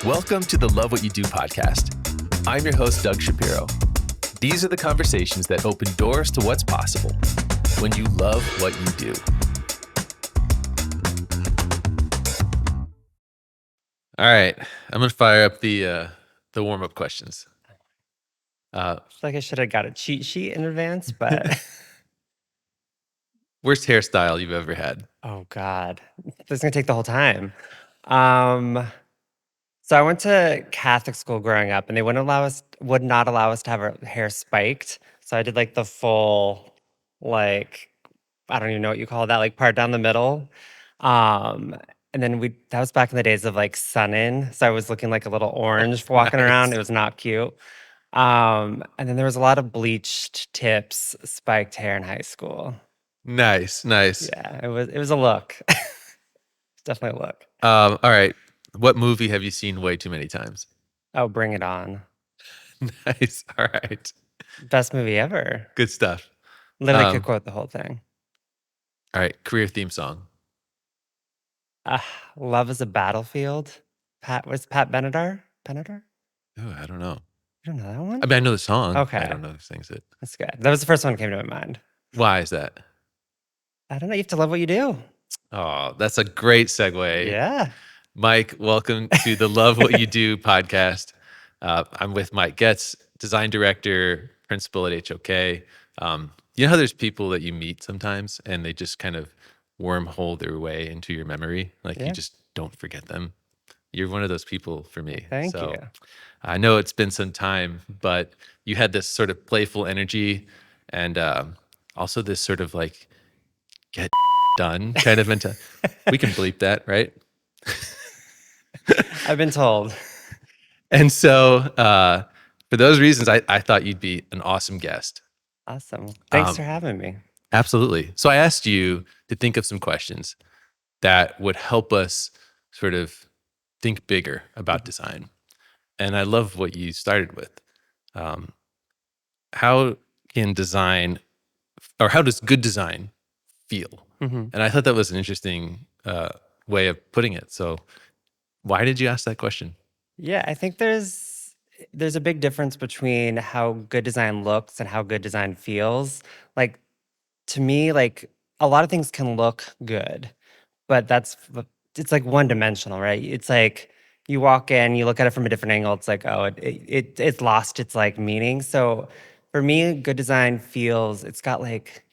Welcome to the Love What You Do podcast. I'm your host, Doug Shapiro. These are the conversations that open doors to what's possible when you love what you do. All right, I'm gonna fire up the warm-up questions. I feel like I should have got a cheat sheet in advance, but Worst hairstyle you've ever had? oh God, this is gonna take the whole time. So I went to Catholic school growing up, and they would not allow us to have our hair spiked. So I did like the full, like, I don't even know what you call that, like part down the middle. Um, and then that was back in the days of like sun in. So I was looking like a little orange walking around. Nice. It was not cute. And then there was a lot of bleached tips, spiked hair in high school. Nice. Yeah, it was a look. Definitely a look. All right, what movie have you seen way too many times? Oh, Bring It On. Nice. All right, Best movie ever. good stuff. Literally could Um, quote the whole thing. all right, career theme song. Ah, Love is a Battlefield. Was Pat Benatar? Benatar? Oh, I don't know. You don't know that one? I mean, I know the song. I Okay, don't know who sings it. that's good. That was the first one that came to my mind. Why is that? I don't know. You have to love what you do. Oh, that's a great segue. Yeah. Mike, welcome to the Love What You Do podcast. I'm with Mike Goetz, design director, principal at HOK. You know how there's people that you meet sometimes and they just kind of wormhole their way into your memory? Like you Yeah. just don't forget them. You're one of those people for me. Thank So you. I know it's been some time, but you had this sort of playful energy and also this sort of like get done kind of mentality. We can bleep that, right? I've been told. And so, for those reasons, I thought you'd be an awesome guest. Awesome. Thanks Um, for having me. Absolutely. So I asked you to think of some questions that would help us sort of think bigger about design. And I love what you started with. Um, how can design, or how does good design feel? hmm And I thought that was an interesting way of putting it. So why did you ask that question? Yeah, I think there's a big difference between how good design looks and how good design feels. Like to me, like a lot of things can look good, but it's like one dimensional, right? It's like you walk in, you look at it from a different angle. It's like, oh, it's lost its like meaning. So for me, good design feels it's got like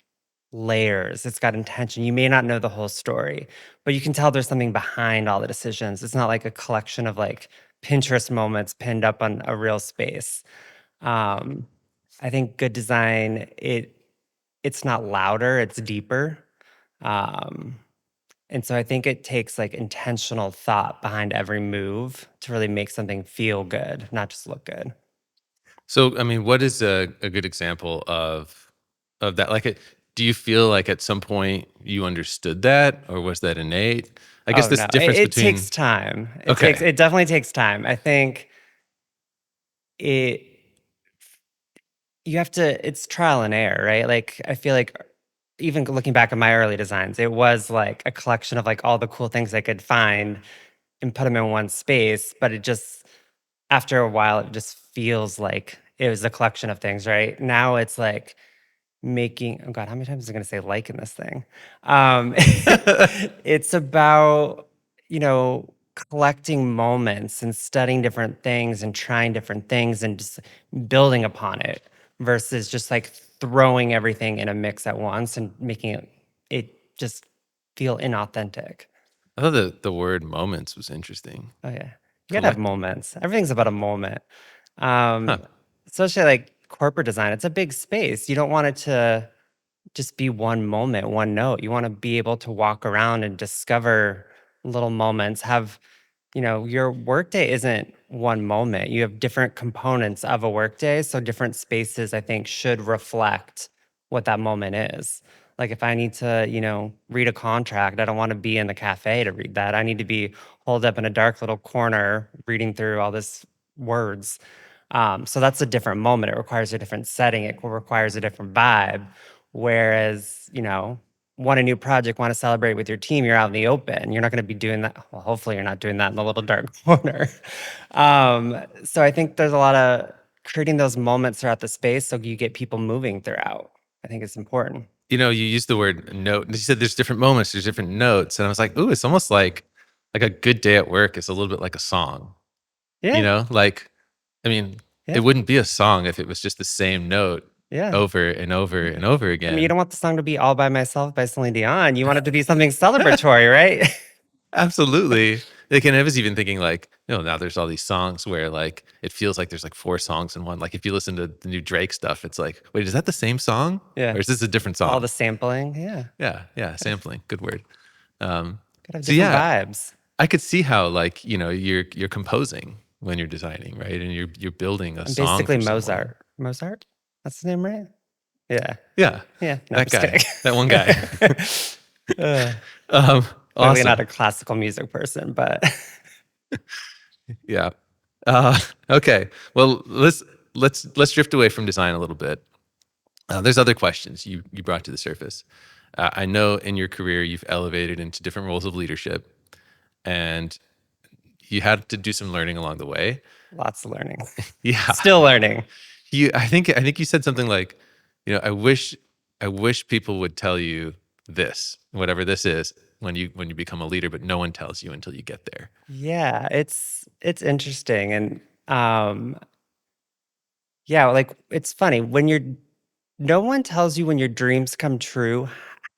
layers, it's got intention. You may not know the whole story, but you can tell there's something behind all the decisions. It's not like a collection of like Pinterest moments pinned up on a real space. Um, I think good design, it's not louder, it's deeper. Um, and so I think it takes like intentional thought behind every move to really make something feel good, not just look good. So, I mean, what is a good example of that? Like, do you feel like at some point you understood that, or was that innate? I guess Oh this no, difference it takes between time. okay, It definitely takes time. I think it you have to it's trial and error, right? Like I feel like even looking back at my early designs, it was like a collection of like all the cool things I could find and put them in one space, but it just after a while it just feels like it was a collection of things, right? Now it's like making oh god, how many times am I gonna say like in this thing? Um it's about, collecting moments and studying different things and trying different things and just building upon it versus just like throwing everything in a mix at once and making it just feel inauthentic. I thought the word moments was interesting. Oh yeah. You gotta have Collect, moments. Everything's about a moment. huh? Um, especially like corporate design. It's a big space. You don't want it to just be one moment, one note. You want to be able to walk around and discover little moments. Your workday isn't one moment. You have different components of a workday. So different spaces, I think, should reflect what that moment is. Like if I need to, read a contract, I don't want to be in the cafe to read that. I need to be holed up in a dark little corner reading through all this words. So that's a different moment. It requires a different setting. It requires a different vibe. Whereas, want a new project, want to celebrate with your team, you're out in the open. You're not going to be doing that. Well, hopefully, you're not doing that in the little dark corner. So I think there's a lot of creating those moments throughout the space so you get people moving throughout. I think it's important. You used the word note. And you said there's different moments, there's different notes, and I was like, ooh, it's almost like a good day at work is a little bit like a song. Yeah, Like, I mean, it yeah, wouldn't be a song if it was just the same note yeah. over and over and over I mean, you again. don't want the song to be "All by Myself" by Celine Dion. You want it to be something celebratory, right? Absolutely. Like, and I was even thinking like, now there's all these songs where like it feels like there's like four songs in one. Like if you listen to the new Drake stuff, it's like, wait, is that the same song? Yeah, Or is this a different all the song? sampling. Yeah, Yeah, yeah, sampling. Good word. Um, gotta have so different yeah, vibes. I could see how like, you're composing when you're designing, right? And you're building a I'm song basically for someone. Mozart. Mozart? That's his name, right? Yeah. Yeah, Yeah. No, I'm that just guy, kidding. that one guy. Uh, um, Clearly not awesome. a classical music person, but Yeah. Uh, okay. Well, let's drift away from design a little bit. There's other questions you brought to the surface. I know in your career you've elevated into different roles of leadership, and you had to do some learning along the way. lots of learning. Yeah. Still learning. I think you said something like, I wish people would tell you this, whatever this is, when you become a leader, but no one tells you until you get there. Yeah, it's interesting. And yeah, like it's funny when you're no one tells you when your dreams come true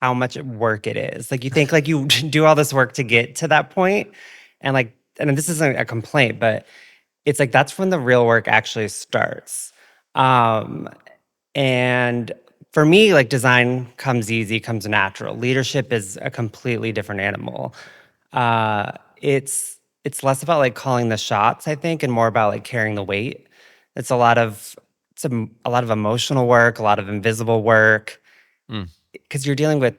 how much work it is. Like you think like you do all this work to get to that point, and like and this isn't a complaint, but it's like that's when the real work actually starts. Um and for me, like design comes easy, comes natural. Leadership is a completely different animal. Uh it's less about like calling the shots, I think, and more about like carrying the weight. It's a lot of a lot of emotional work, a lot of invisible work, Mm, because you're dealing with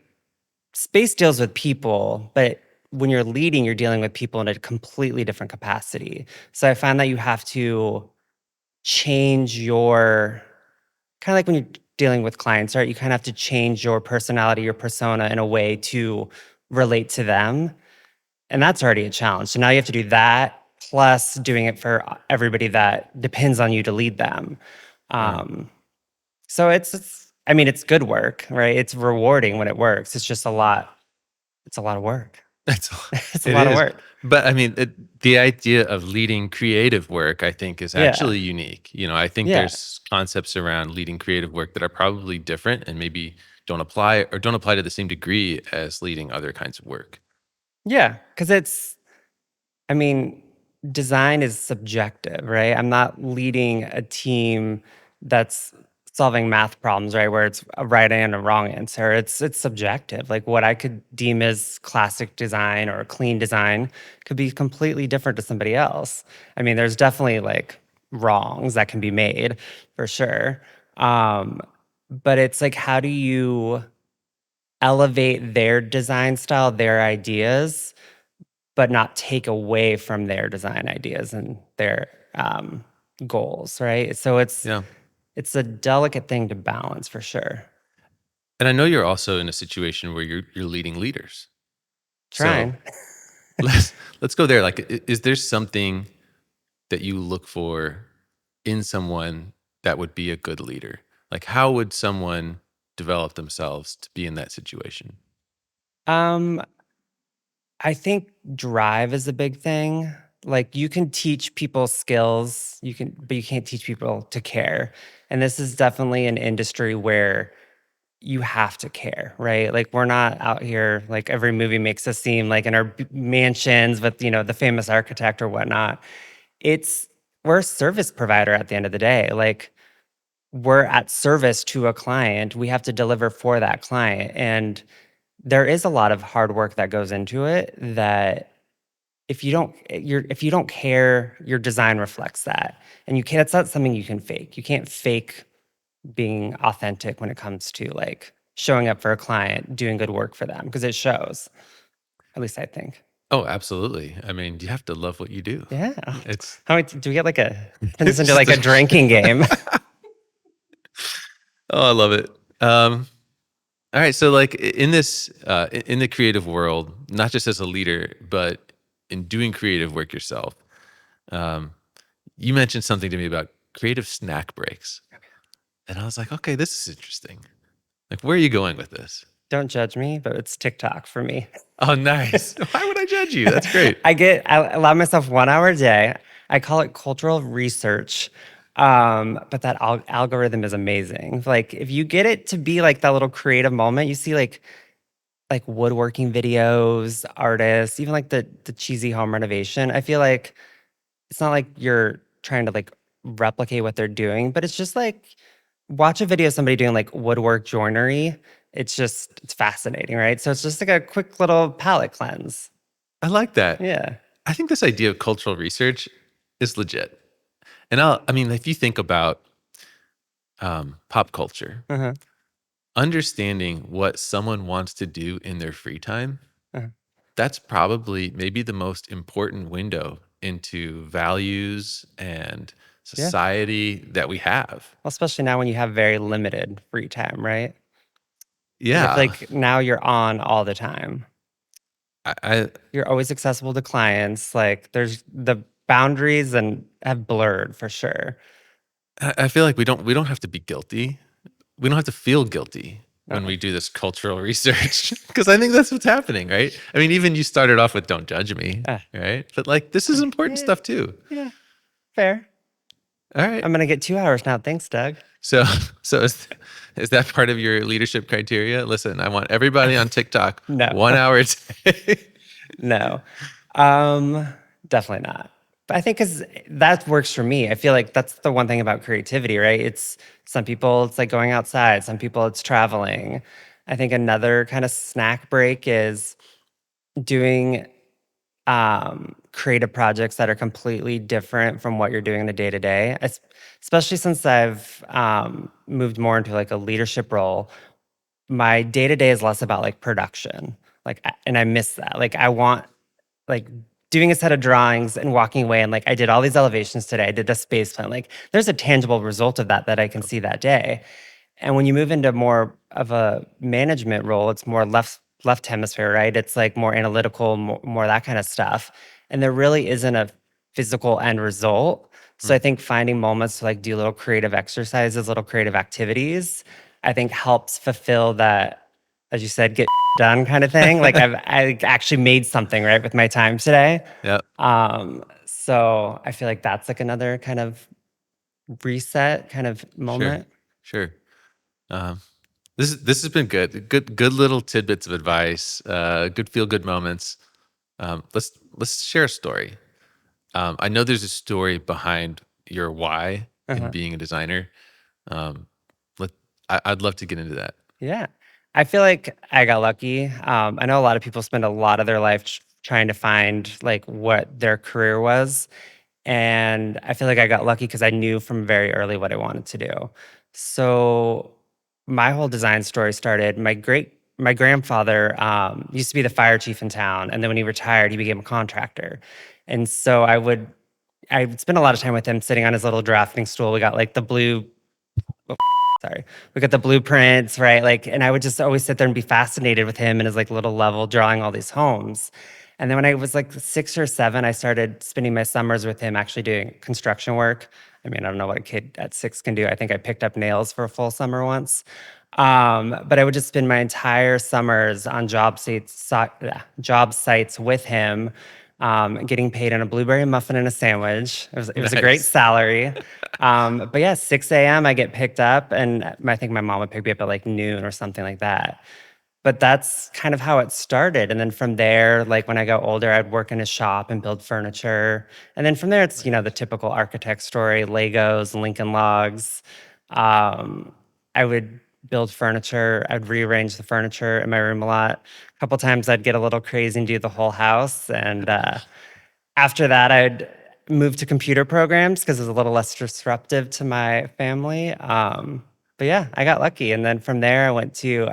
space deals with people, but when you're leading, you're dealing with people in a completely different capacity. So I find that you have to change your kind of like when you're dealing with clients, right? You kind of have to change your personality, your persona in a way to relate to them. And that's already a challenge. So now you have to do that plus doing it for everybody that depends on you to lead them. wow. Um, so it's I mean, it's good work, right? It's rewarding when it works. It's just a lot. It's a lot of work. That's It's a it lot of is. work. But I mean, the idea of leading creative work, I think, is Yeah. actually unique. I think Yeah. there's concepts around leading creative work that are probably different and maybe don't apply to the same degree as leading other kinds of work. Yeah. Because I mean, design is subjective, right? I'm not leading a team that's solving math problems, right? Where it's a right and a wrong answer. It's subjective. Like what I could deem as classic design or clean design could be completely different to somebody else. I mean, there's definitely like wrongs that can be made for sure. Um, but it's like, how do you elevate their design style, their ideas, but not take away from their design ideas and their goals, right? So Yeah. it's a delicate thing to balance for sure. And I know you're also in a situation where you're leading leaders. So Trying. let's go there. Like, is there something that you look for in someone that would be a good leader? Like, how would someone develop themselves to be in that situation? Um, I think drive is a big thing. Like you can teach people skills, but you can't teach people to care. And this is definitely an industry where you have to care, right? Like we're not out here like every movie makes us seem like in our mansions with, the famous architect or whatnot. It's we're a service provider at the end of the day. Like we're at service to a client. We have to deliver for that client. And there is a lot of hard work that goes into it that if you don't care, your design reflects that. And you can't it's not something you can fake. You can't fake being authentic when it comes to like showing up for a client, doing good work for them because it shows. At least I think. Oh, absolutely. I mean, you have to love what you do. Yeah. It's How many do we get like turn this it's into just like a drinking game? oh, I love it. All right. So, like in this, in the creative world, not just as a leader, but in doing creative work yourself, um, you mentioned something to me about creative snack breaks, and I was like, okay, this is interesting. Like, where are you going with this? Don't judge me, but it's TikTok for me. Oh, nice. Why would I judge you? That's great. I allow myself 1 hour a day. I call it cultural research. But that algorithm is amazing. Like if you get it to be like that little creative moment, you see like woodworking videos, artists, even like the cheesy home renovation. I feel like it's not like you're trying to like replicate what they're doing, but it's just like watch a video of somebody doing like woodwork joinery. It's fascinating, right? So it's just like a quick little palate cleanse. I like that. Yeah. I think this idea of cultural research is legit. And I mean, if you think about pop culture, Uh-huh. understanding what someone wants to do in their free time, Uh-huh. that's probably maybe the most important window into values and Yeah. society that we have. Well, especially now when you have very limited free time, right? Like I feel Yeah. like now you're on all the time. I You're always accessible to clients. Like there's the boundaries and have blurred for sure. I feel like we don't have to be guilty. We don't have to feel guilty when Uh-uh. we do this cultural research because I think that's what's happening, right? I mean, even you started off with "Don't judge me," Uh, right? But like, this is important yeah, stuff too. yeah, fair. All right. I'm gonna get 2 hours now. Thanks, Doug. So, so is that part of your leadership criteria? Listen, I want everybody on TikTok No, 1 hour a day. no, um, definitely not. But I think because that works for me. I feel like that's the one thing about creativity, right? It's some people it's like going outside. Some people it's traveling. I think another kind of snack break is doing creative projects that are completely different from what you're doing in the day to day. Especially since I've moved more into like a leadership role, my day to day is less about like production. And I miss that. Like, I want like doing a set of drawings and walking away and like I did all these elevations today. I did a space plan. Like, there's a tangible result of that that I can see that day. And when you move into more of a management role, it's more left hemisphere, right? It's like more analytical, more that kind of stuff. And there really isn't a physical end result. So I Hmm. think finding moments to like do little creative exercises, little creative activities, I think helps fulfill that, as you said, get done kind of thing. Like I actually made something right with my time today. Yeah, So I feel like that's like another kind of reset kind of sure, moment. sure. Um, this has been good. Good little tidbits of advice. Good feel good moments. Let's share a story. I know there's a story behind your why in Uh-huh. being a designer. Um, let I'd love to get into that. Yeah. I feel like I got lucky. I know a lot of people spend a lot of their life trying to find like what their career was. And I feel like I got lucky because I knew from very early what I wanted to do. So my whole design story started. My grandfather used to be the fire chief in town, and then when he retired, he became a contractor. And so I would spend a lot of time with him sitting on his little drafting stool. We got like the blue sorry, we got the blueprints, right? Like, and I would just always sit there and be fascinated with him and his like little level drawing all these homes. And then when I was like 6 or 7, I started spending my summers with him actually doing construction work. I mean, I don't know what a kid at 6 can do. I think I picked up nails for a full summer once. But I would just spend my entire summers on job sites with him, getting paid in a blueberry muffin and a sandwich. It was a great Nice. salary. But yeah, 6 a.m. I get picked up, and I think my mom would pick me up at like noon or something like that. But that's kind of how it started. And then from there, like when I got older, I'd work in a shop and build furniture. And then from there, it's, the typical architect story, Legos, Lincoln Logs. Um, I would build furniture. I'd rearrange the furniture in my room a lot. A couple times I'd get a little crazy and do the whole house. And after that, I'd move to computer programs because it was a little less disruptive to my family. But yeah, I got lucky. And then from there, I went to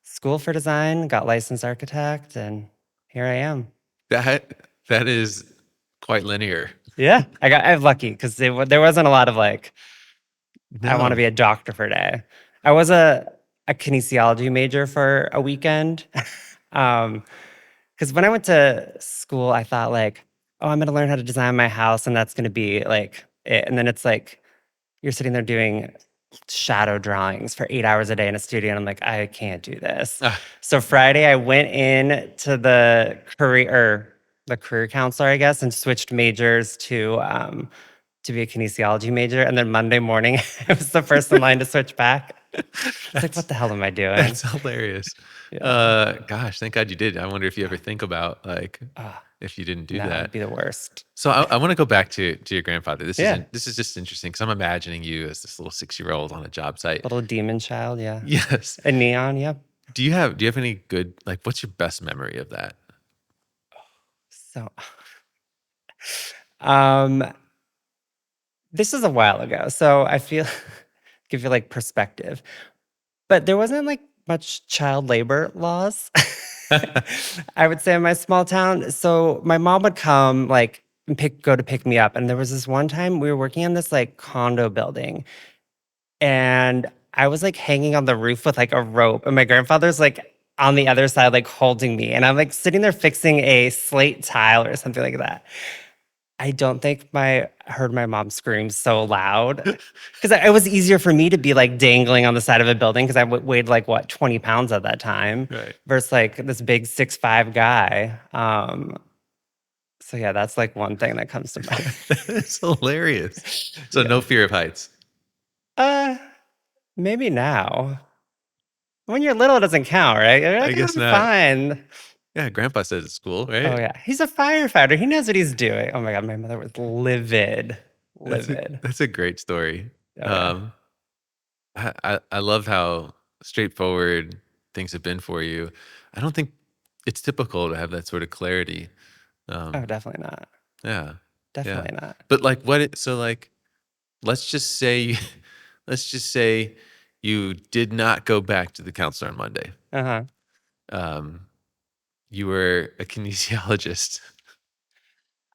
school for design, got licensed architect, and here I am. That is quite linear. Yeah, I have lucky because there wasn't a lot of like, I want to No. be a doctor for a day. I was a a kinesiology major for a weekend. um, because when I went to school, I thought like, oh, I'm gonna learn how to design my house, and that's gonna be like it. And then it's like you're sitting there doing shadow drawings for 8 hours a day in a studio, and I'm like, I can't do this. Ah, So Friday, I went in to the career counselor, I guess, and switched majors to be a kinesiology major. And then Monday morning, I was the first in line to switch back. It's like, what that's the hell am I doing? that's hilarious. Yeah. Gosh, thank God you did. I wonder if you ever think about like Ah, if you didn't do no, it'd that. be the worst. So I want to go back to your grandfather. Yeah. This is just interesting because I'm imagining you as this little 6 year old on a job site. Little demon child. Yeah. Yes. A neon. Yep. Do you have any good like what's your best memory of that? So, um, this is a while ago. So I feel, give you like perspective. But there wasn't like much child labor laws, I would say, in my small town. So my mom would come like and go to pick me up. And there was this one time we were working in this like condo building, and I was like hanging on the roof with like a rope, and my grandfather's like on the other side, like holding me. And I'm like sitting there fixing a slate tile or something like that. I don't think my heard my mom scream so loud because it was easier for me to be like dangling on the side of a building because I weighed like what 20 pounds at that time Right. versus like this big 6'5" guy. So yeah, that's like one thing that comes to mind. It's hilarious. So no Yeah. fear of heights. Uh, maybe now. When you're little, it doesn't count, right? You're I like, guess I'm not. fine. Yeah, grandpa says it's school, Oh right? yeah, he's a firefighter. He knows what he's doing. Oh my god, my mother was livid, livid. That's a great story. Oh yeah. Um, I love how straightforward things have been for you. I don't think it's typical to have that sort of clarity. Oh, Um, definitely not. yeah, yeah. Definitely not. But like, so like, let's just say, let's just say you did not go back to the counselor on Monday. Uh huh. Um, you were a kinesiologist.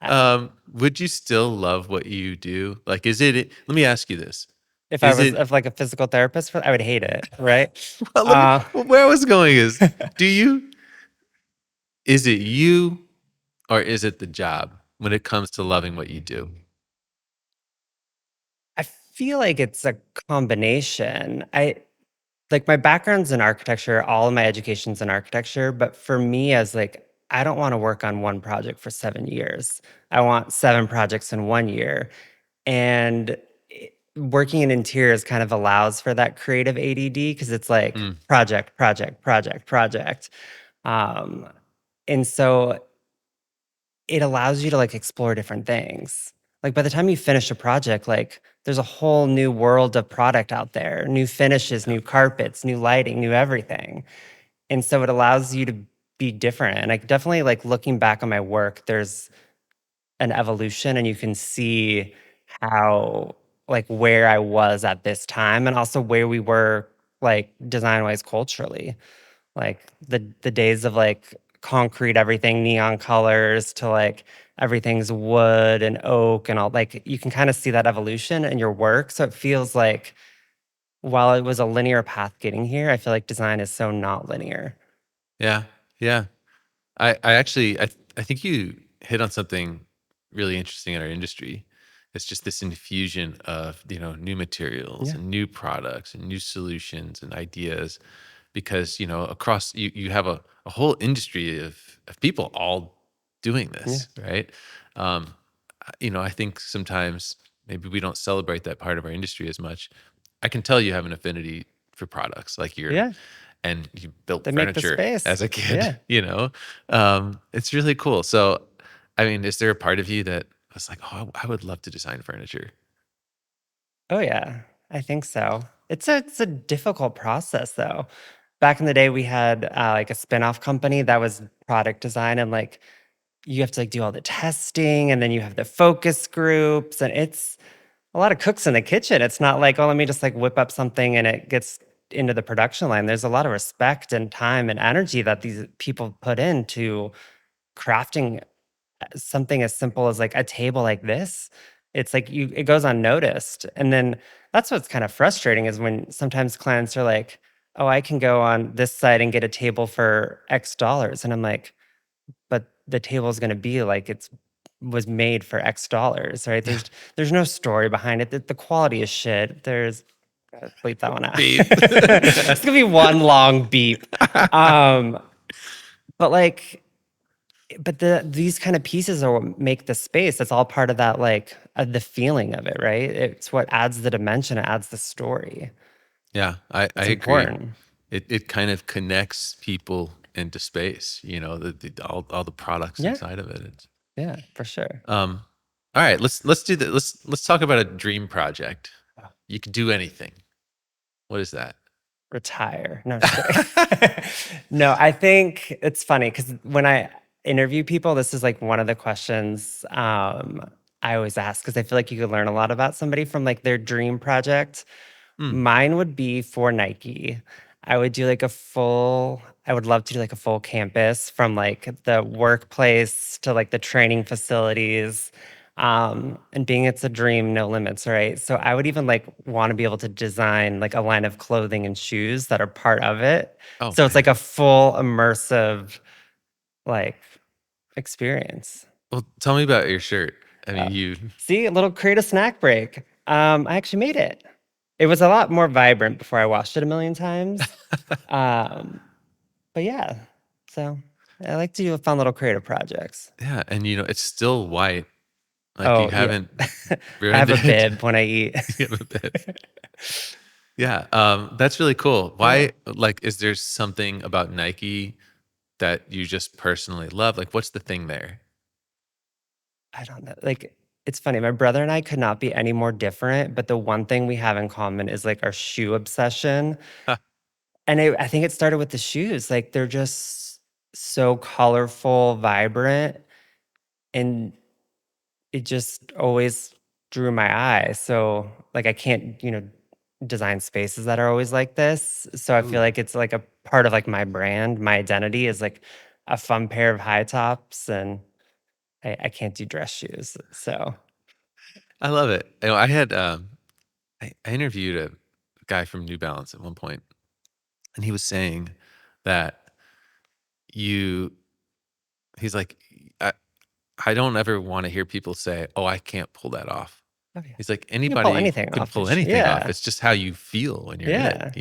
I, Would you still love what you do? Like, let me ask you this. if I Is was it, of like a physical therapist, I would hate it, right? well, Uh, where I was going is, do you, is it you or is it the job when it comes to loving what you do? I feel like it's a combination. I like my background's in architecture, all of my education's in architecture, but for me as like I don't want to work on one project for 7 years. I want 7 projects in 1 year. And working in interiors kind of allows for that creative ADD because it's like Mm, project, project, project, project. Um, and so it allows you to like explore different things. Like by the time you finish a project, like there's a whole new world of product out there, new finishes, yeah, new carpets, new lighting, new everything. And so it allows you to be different. And I definitely like looking back on my work, there's an evolution and you can see how like where I was at this time and also where we were like design wise culturally. Like the days of like concrete everything neon colors to like everything's wood and oak and all like you can kind of see that evolution in your work. So it feels like while it was a linear path getting here, I feel like design is so not linear. yeah, yeah. I actually, I think you hit on something really interesting in our industry. It's just this infusion of, new materials Yeah. and new products and new solutions and ideas because, across you have a whole industry of people all doing Yeah. this, right? Um, I think sometimes maybe we don't celebrate that part of our industry as much. I can tell you have an affinity for products like Yeah. and you built They make the furniture space. as a kid, Yeah. it's really cool. So, I mean, is there a part of you that was like, oh, I would love to design furniture? Oh yeah, I think so. It's a difficult process though. Back in the day, we had like a spin-off company that was product design, and like you have to like do all the testing, and then you have the focus groups, and it's a lot of cooks in the kitchen. It's not like, oh, let me just like whip up something and it gets into the production line. There's a lot of respect and time and energy that these people put into crafting something as simple as like a table like this. It's like it goes unnoticed. And then that's what's kind of frustrating is when sometimes clients are like, oh, I can go on this site and get a table for X dollars. And I'm like, but the table is going to be like it's was made for X dollars, right? Yeah. There's no story behind it. The quality is shit. There's gotta bleep that one out. Beep. It's gonna be one long beep. Um, but like, but these kind of pieces are what make the space. That's all part of that, like the feeling of it, right? It's what adds the dimension. It adds the story. Yeah, I It's agree. important. It kind of connects people into space, all the products Yeah, inside of it. yeah, for sure. Um, all right, let's do that. Let's talk about a dream project. You could do anything. What is that? Retire. No, just kidding. No, I think it's funny because when I interview people, this is like one of the questions I always ask because I feel like you could learn a lot about somebody from like their dream project. Mm. Mine would be for Nike. I would love to do like a full campus from like the workplace to like the training facilities. And being it's a dream, no limits, right? So I would even like want to be able to design like a line of clothing and shoes that are part of it. Oh So it's like man. a full immersive like experience. Well, tell me about your shirt. I Uh, mean, you. See, a little creative snack break. I actually made it. It was a lot more vibrant before I washed it a million times. Um, but yeah, so I like to do fun little creative projects. Yeah, and it's still white. Like you Oh yeah, haven't I have ruined a it. bib when I eat. You have a bit. Yeah, that's really cool. Yeah, Why? Like, is there something about Nike that you just personally love? Like, what's the thing there? I don't know. Like it's funny. My brother and I could not be any more different. But the one thing we have in common is like our shoe obsession. Huh. And I think it started with the shoes. Like they're just so colorful, vibrant, and it just always drew my eye. So like I can't, design spaces that are always like this. So I feel Ooh, like it's like a part of like my brand, my identity is like a fun pair of high tops and I can't do dress shoes. So I love it. I had I interviewed a guy from New Balance at one point, and he was saying that you. He's like, I I don't ever want to hear people say, "Oh, I can't pull that off." oh yeah. He's like, You can pull anybody anything can off the pull anything off. yeah. It's just how you feel when you're in it, Yeah.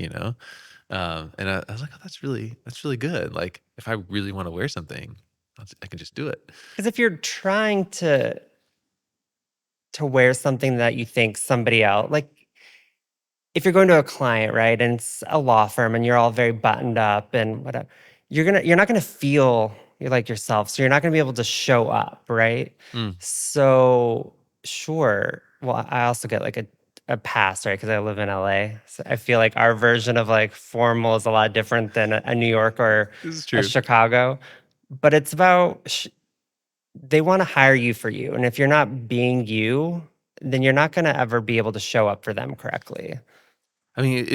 And I was like, oh, that's really good. Like, if I really want to wear something, I can just do it. Because if you're trying to wear something that you think somebody else like if you're going to a client, right, and it's a law firm and you're all very buttoned up and whatever, you're not gonna feel you're like yourself. So you're not gonna be able to show up, right? Mm, So sure. Well, I also get like a pass, right? Because I live in LA. So I feel like our version of like formal is a lot different than a New York or this is a true. Chicago. But it's about they want to hire you for you. And if you're not being you, then you're not gonna ever be able to show up for them correctly. I mean,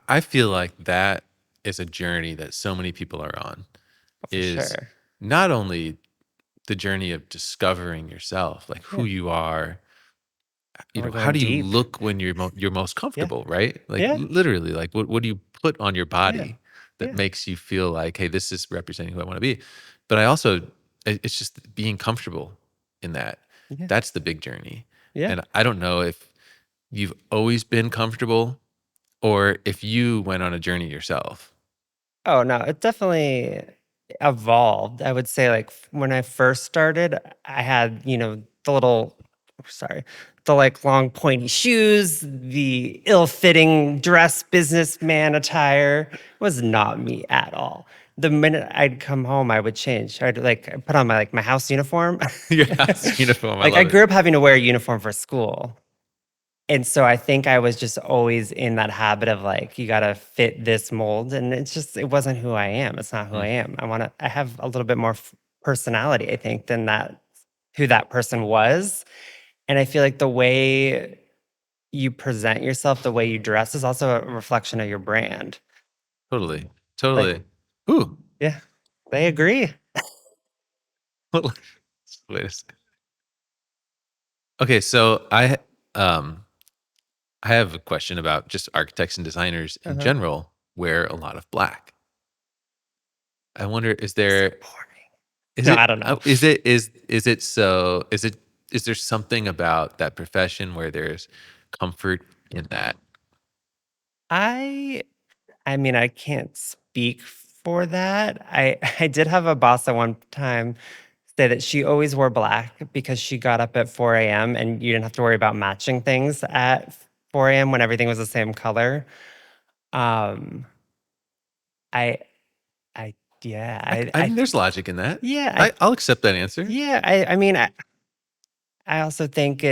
I feel like that is a journey that so many people are on. For Is sure. not only the journey of discovering yourself, like who Yeah. you are, And we're how going do you deep. look when you're most Yeah. comfortable, right? Like Yeah. literally, like what do you put on your Yeah. body that Yeah. makes you feel like, hey, this is representing who I want to be. But I also, it's just being comfortable in that. Yeah. That's the big journey. Yeah. And I don't know if you've always been comfortable or if you went on a journey yourself. Oh, no, it definitely evolved. I would say, like, when I first started, I had, the little sorry, the, like, long pointy shoes, the ill-fitting dress businessman attire was not me at all. The minute I'd come home, I would change. I'd put on my house uniform. Your house uniform, I Like, I love it. grew up having to wear a uniform for school. And so I think I was just always in that habit of like, you gotta fit this mold. And it wasn't who I am. It's not who I Mm, am. I have a little bit more personality, I think, than who that person was. And I feel like the way you present yourself, the way you dress is also a reflection of your brand. totally, Like, totally. Ooh, yeah, they agree. wait a second. Okay, so um I have a question about just architects and designers in Uh-huh. general. wear a lot of black. I wonder, So boring. is No, it, I don't know. is it is there something about that profession where there's comfort in that? I I mean, I can't speak for that. I did have a boss at one time say that she always wore black because she got up at 4 AM and you didn't have to worry about matching things at 4 AM when everything was the same color. Um, I I yeah, I think there's logic in that. yeah, I I'll accept that answer. yeah, I mean, I also think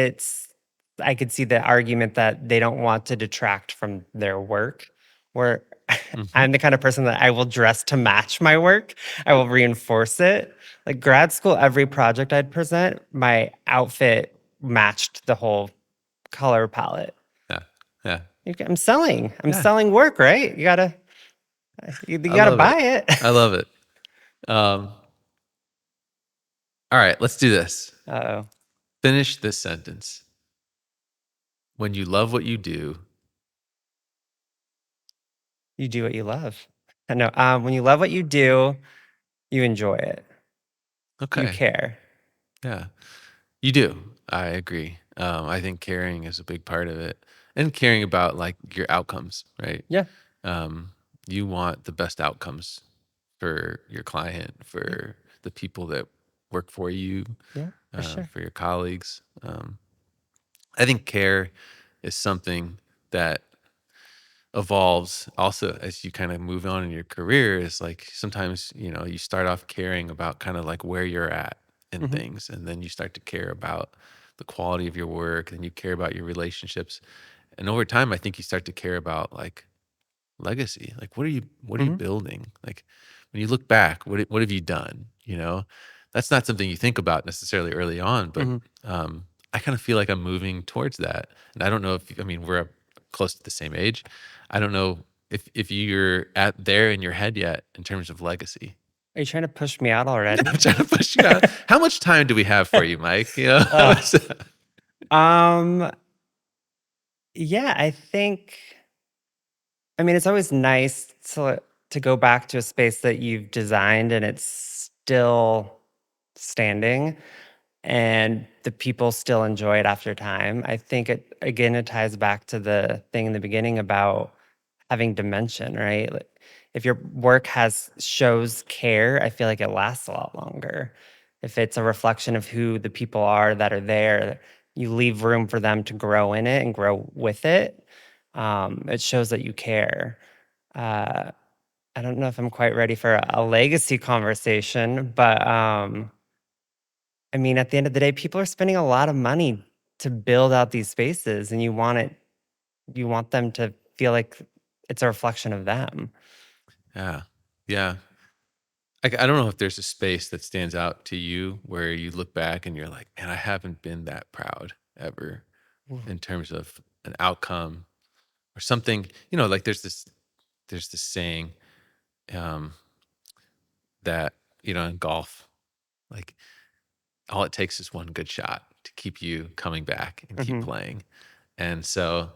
I could see the argument that they don't want to detract from their work, where Mhm. I'm the kind of person that I will dress to match my work. I will reinforce it. Like grad school, every project I'd present, my outfit matched the whole color palette. Yeah, yeah, I'm selling. I'm yeah. selling work, right? You I gotta love it. buy it. I love it. Um, all right, let's do this. Uh-oh. Finish this sentence. When you love what you do, You do what you love. I know. When you love what you do, you enjoy it. You okay, care. yeah, you do. I agree. I think caring is a big part of it, and caring about like your outcomes, right? Yeah. Um, you want the best outcomes for your client, Yeah. for the people that work for you, Yeah. For sure. for your colleagues. I think care is something that evolves also as you kind of move on in your career. Is like sometimes, you know, you start off caring about kind of like where you're at in Mhm. things, and then you start to care about the quality of your work, and you care about your relationships. And over time, I think you start to care about like legacy. Like what are you Mhm. building? Like when you look back, what have you done? You know, that's not something you think about necessarily early on, but Mhm. I kind of feel like I'm moving towards that. And I don't know if I mean we're close to the same age. I don't know if you're at there in your head yet in terms of legacy. Are you trying to push me out I'm already? trying to push you out. How much time do we have for you, Mike? You know, how Ugh. much, Um, yeah, I mean, it's always nice to go back to a space that you've designed and it's still standing and the people still enjoy it after time. I think it ties back to the thing in the beginning about having dimension, right? Like, if your work has shows care, I feel like it lasts a lot longer. If it's a reflection of who the people are that are there, you leave room for them to grow in it and grow with it. It shows that you care. Uh, I don't know if I'm quite ready for a legacy conversation, but I mean, at the end of the day, people are spending a lot of money to build out these spaces, and you want them to feel like it's a reflection of them. yeah, yeah. I don't know if there's a space that stands out to you where you look back and you're like, man, I haven't been that proud ever Ooh. in terms of an outcome or something. You know, like there's this saying um, that you know in golf, like all it takes is one good shot to keep you coming back and keep Mhm. playing. And so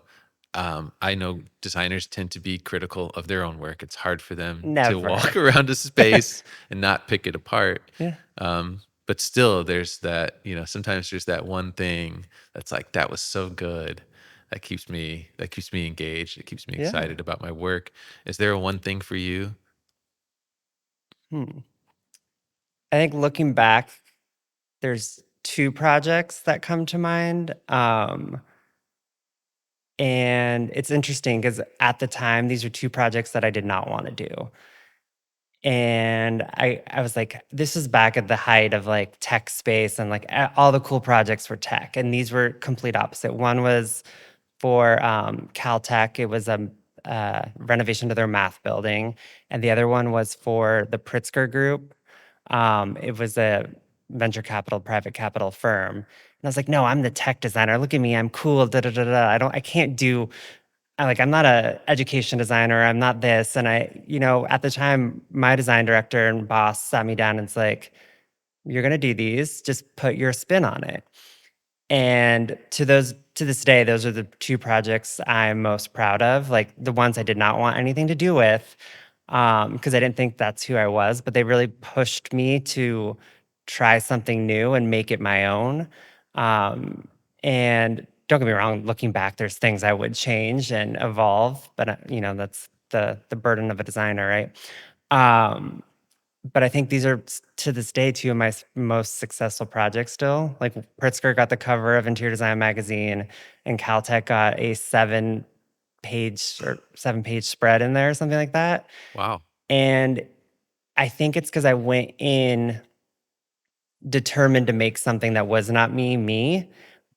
I know designers tend to be critical of their own work. It's hard for them to walk Never. around a space and not pick it apart. Yeah, But still, there's that, you know, sometimes there's that one thing that's like, that was so good. That keeps me engaged. It keeps me yeah. excited about my work. Is there a one thing for you? Hmm. I think looking back, there's 2 projects that come to mind, and it's interesting because at the time, these are 2 projects that I did not wanna do. And I was like, this is back at the height of like tech space and like all the cool projects were tech. And these were complete opposite. One was for Caltech. It was a renovation to their math building, and the other one was for the Pritzker Group. It was a venture capital, private capital firm. And I was like, no, I'm the tech designer. Look at me, I'm cool. Da da da da. I can't do I'm not a education designer, I'm not this, and at the time, my design director and boss sat me down and it's like, "You're gonna do these, just put your spin on it." And to this day, those are the two projects I'm most proud of. Like the ones I did not want anything to do with, because I didn't think that's who I was. But they really pushed me to try something new and make it my own. Um, and don't get me wrong, looking back, there's things I would change and evolve. But that's the burden of a designer, right? Um, but I think these are to this day two of my most successful projects still. Like Pritzker got the cover of Interior Design magazine, and Caltech got a seven page spread in there, something like that. Wow. And I think it's because I went in determined to make something that was not me,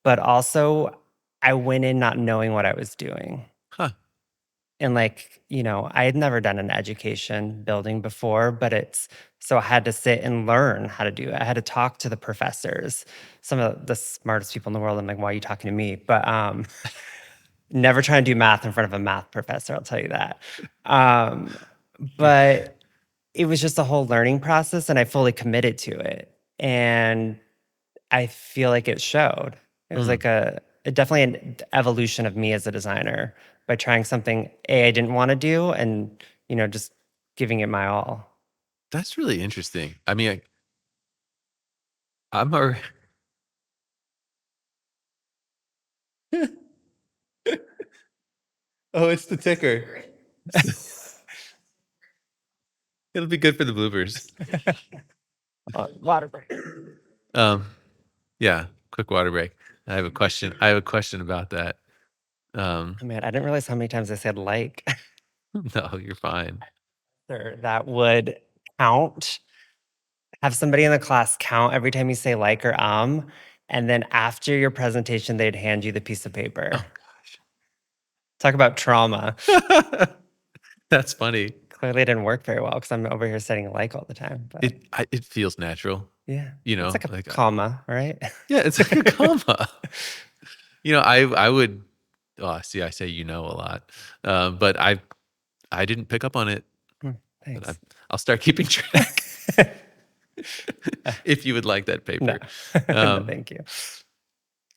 but also I went in not knowing what I was doing. Huh. And like, I had never done an education building before, but so I had to sit and learn how to do it. I had to talk to the professors, some of the smartest people in the world. I'm like, why are you talking to me? But never try and do math in front of a math professor, I'll tell you that. Um, but it was just a whole learning process, and I fully committed to it. And I feel like it showed. It was Hmm. like definitely an evolution of me as a designer by trying something I didn't want to do and, just giving it my all. That's really interesting. I mean, I'm a Oh, it's the ticker. It'll be good for the bloopers. Water break. Um, yeah, quick water break. I have a question. I have a question about that. Um, Oh, man, I didn't realize how many times I said like. no, you're fine. Sir, that would count. Have somebody in the class count every time you say like or and then after your presentation, they'd hand you the piece of paper. Oh Talk about trauma. gosh. That's funny. Clearly, it didn't work very well because I'm over here saying like all the time. But It feels natural, yeah, you it's know, like a like comma, right? yeah, it's like a comma. I would oh, see, I say a lot. But I didn't pick up on it, Hmm, but thanks. I'll start keeping track if you would like that No, paper. no, Um, thank you.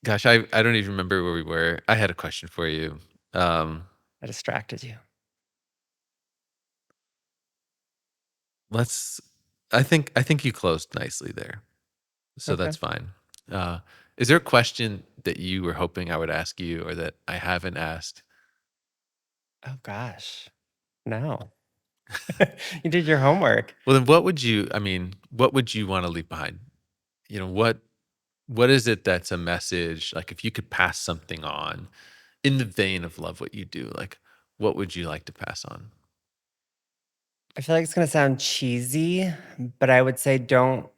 gosh, I don't even remember where we were. I had a question for you. Um, I distracted you. let's I think you closed nicely there. So Okay. that's fine. Uh, is there a question that you were hoping I would ask you or that I haven't asked? Oh gosh, no. You did your homework. Well, then what would you want to leave behind? What is it that's a message? Like if you could pass something on in the vein of love what you do, like what would you like to pass on? I feel like it's gonna sound cheesy, but I would say don't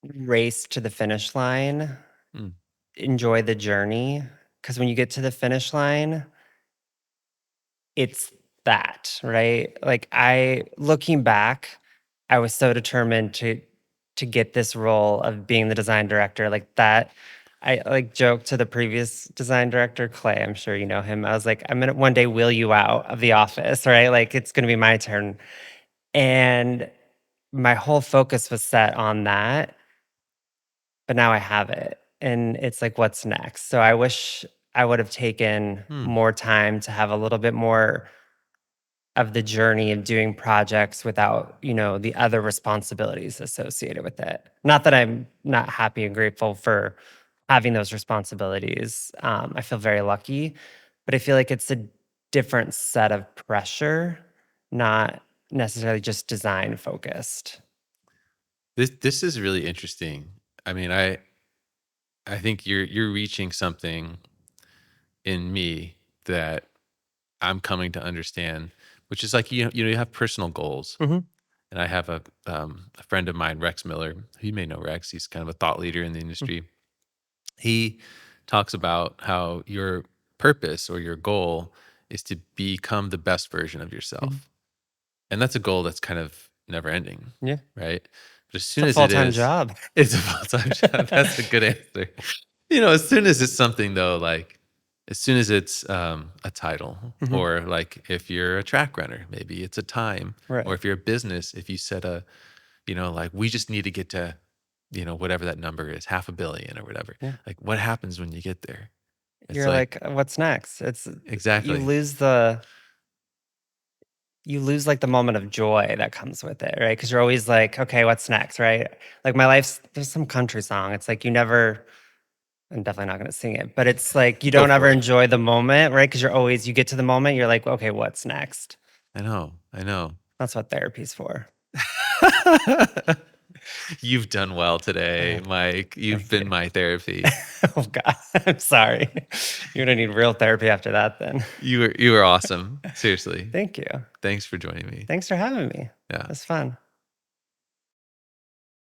race to the finish line. Mm, Enjoy the journey, because when you get to the finish line, it's that, right? Like looking back, I was so determined to get this role of being the design director. Like that, I like joked to the previous design director, Clay. I'm sure you know him. I was like, I'm gonna one day wheel you out of the office, right? Like it's gonna be my turn. And my whole focus was set on that, but now I have it. And it's like, what's next? So I wish I would have taken hmm. more time to have a little bit more of the journey of doing projects without, the other responsibilities associated with it. Not that I'm not happy and grateful for having those responsibilities. I feel very lucky, but I feel like it's a different set of pressure, not necessarily just design focused. This is really interesting. I mean, I think you're reaching something in me that I'm coming to understand, which is like you have personal goals. Hmm. And I have a friend of mine, Rex Miller. You may know Rex. He's kind of a thought leader in the industry. He talks about how your purpose or your goal is to become the best version of Hmm. yourself. And that's a goal that's kind of never ending, Yeah, right? But as it's soon a as it full-time is, job. it's a full-time job. That's a good answer. As soon as it's something though, like as soon as it's a title, Hmm. or like if you're a track runner, maybe it's a time, or Right. if you're a business, if you set like we just need to get to whatever that number is, 500,000,000 or whatever. Yeah. Like, what happens when you get there? It's You're like, like, "What's next?" It's you exactly. lose the you lose, like, the moment of joy that comes with it, right? Because 'Cause you're always like, "Okay, what's next?" Right? Like, my life's there's some country song, it's like you never I'm definitely not gonna sing it, but it's like you Go don't ever for it. enjoy the moment, right? Because you get to the moment, you're like, "Okay, what's next?" I know. I know. That's what therapy's for. You've done well today, Oh, Mike. You've thank been you. my therapy. Oh god, I'm sorry. You're gonna need real therapy after that then. You were awesome. Seriously. Thank you. Thanks for joining me. Thanks for having me. Yeah. That's fun.